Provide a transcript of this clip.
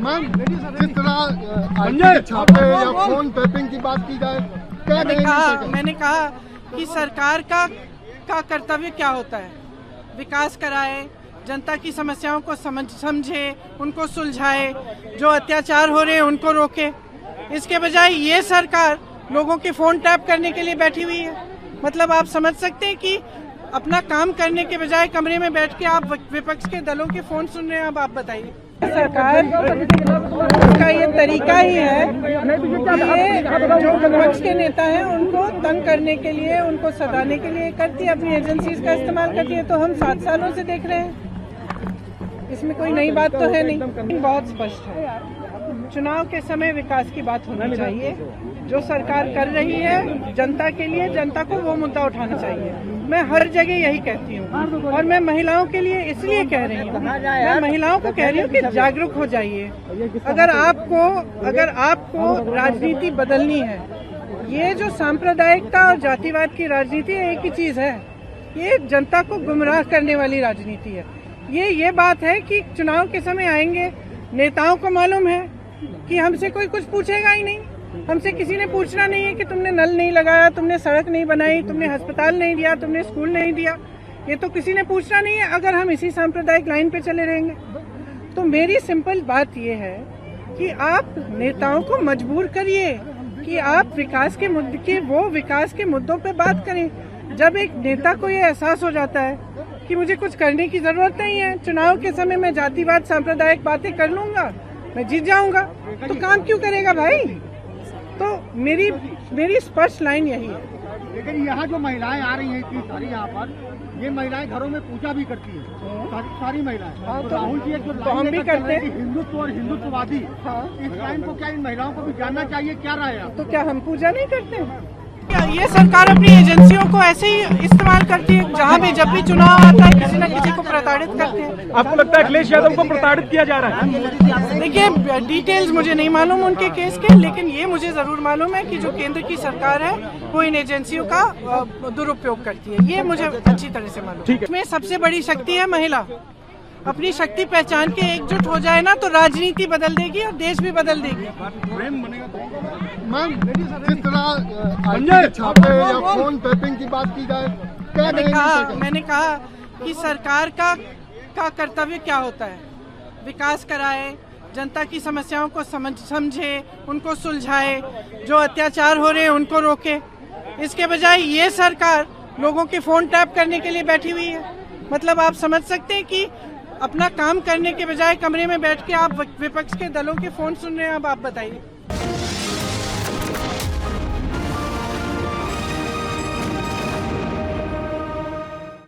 Ma'am जिस तरह IT छापे या फोन टैपिंग की बात की जाए, क्या मैंने कहा कि सरकार का कर्तव्य क्या होता है? विकास कराए, जनता की समस्याओं को समझे, उनको सुलझाए, जो अत्याचार हो रहे हैं उनको रोके। इसके बजाय ये सरकार लोगों के फोन टैप करने के लिए बैठी हुई है। मतलब आप समझ सकते हैं कि अपना काम करने के बजाय कमरे में बैठ के आप विपक्ष के दलों के फोन सुन रहे हैं। अब आप बताइए, सरकार का ये तरीका ही है कि जो विपक्ष के नेता हैं उनको तंग करने के लिए, उनको सताने के लिए करती है, अपनी एजेंसीज का इस्तेमाल करती है। तो हम 7 सालों से देख रहे हैं, इसमें कोई नई बात तो है नहीं। बहुत स्पष्ट है, चुनाव के समय विकास की बात होनी चाहिए। जो सरकार कर रही है जनता के लिए, जनता को वो मुद्दा उठाना चाहिए। मैं हर जगह यही कहती हूँ, और मैं महिलाओं के लिए इसलिए कह रही हूँ, मैं महिलाओं को कह रही हूँ कि जागरूक हो जाइए। अगर आपको राजनीति बदलनी है, ये जो सांप्रदायिकता और जातिवाद की राजनीति है, एक ही चीज है, ये जनता को गुमराह करने वाली राजनीति है। ये बात है कि चुनाव के समय आएंगे, नेताओं को मालूम है कि हमसे कोई कुछ पूछेगा ही नहीं। हमसे किसी ने पूछना नहीं है कि तुमने नल नहीं लगाया, तुमने सड़क नहीं बनाई, तुमने अस्पताल नहीं दिया, तुमने स्कूल नहीं दिया। ये तो किसी ने पूछना नहीं है अगर हम इसी सांप्रदायिक लाइन पे चले रहेंगे। तो मेरी सिंपल बात ये है कि आप नेताओं को मजबूर करिए कि आप विकास के मुद्दों पे बात करें। जब एक नेता को ये एहसास हो जाता है कि मुझे कुछ करने की जरूरत नहीं है, चुनाव के समय मैं जातिवाद सांप्रदायिक बातें कर लूंगा, मैं जीत जाऊंगा, तो काम क्यों करेगा भाई? तो मेरी स्पष्ट लाइन यही है। लेकिन यहाँ जो महिलाएं आ रही हैं इतनी सारी, यहाँ पर ये महिलाएं घरों में पूजा भी करती हैं, सारी महिलाएं। तो राहुल जी जो हम भी करते हैं, हिंदुत्व और हिंदुत्ववादी, इस लाइन को क्या इन महिलाओं को भी जानना चाहिए? क्या राय है? तो क्या हम पूजा नहीं करते हैं? ये सरकार अपनी एजेंसियों को ऐसे ही इस्तेमाल करती है, जहाँ भी जब भी चुनाव आता है किसी न किसी को प्रताड़ित करते हैं। आपको लगता है अखिलेश यादव को प्रताड़ित किया जा रहा है? देखिए, डिटेल्स मुझे नहीं मालूम उनके केस के, लेकिन ये मुझे जरूर मालूम है कि जो केंद्र की सरकार है वो इन एजेंसियों का दुरुपयोग करती है। ये मुझे अच्छी तरह से मालूम है। इसमें सबसे बड़ी शक्ति है महिला। अपनी शक्ति पहचान के एकजुट हो जाए ना, तो राजनीति बदल देगी और देश भी बदल देगी। मैम जिस तरह आईटी छापे या फोन टैपिंग की बात की जाए, क्या मैंने कहा कि सरकार का कर्तव्य क्या होता है? विकास कराए, जनता की समस्याओं को समझे, उनको सुलझाए, जो अत्याचार हो रहे हैं उनको रोके। इसके बजाय ये सरकार लोगों के फोन टैप करने के लिए बैठी हुई है। मतलब आप समझ सकते हैं कि अपना काम करने के बजाय कमरे में बैठ के आप विपक्ष के दलों के फोन सुन रहे हैं। अब आप बताइए।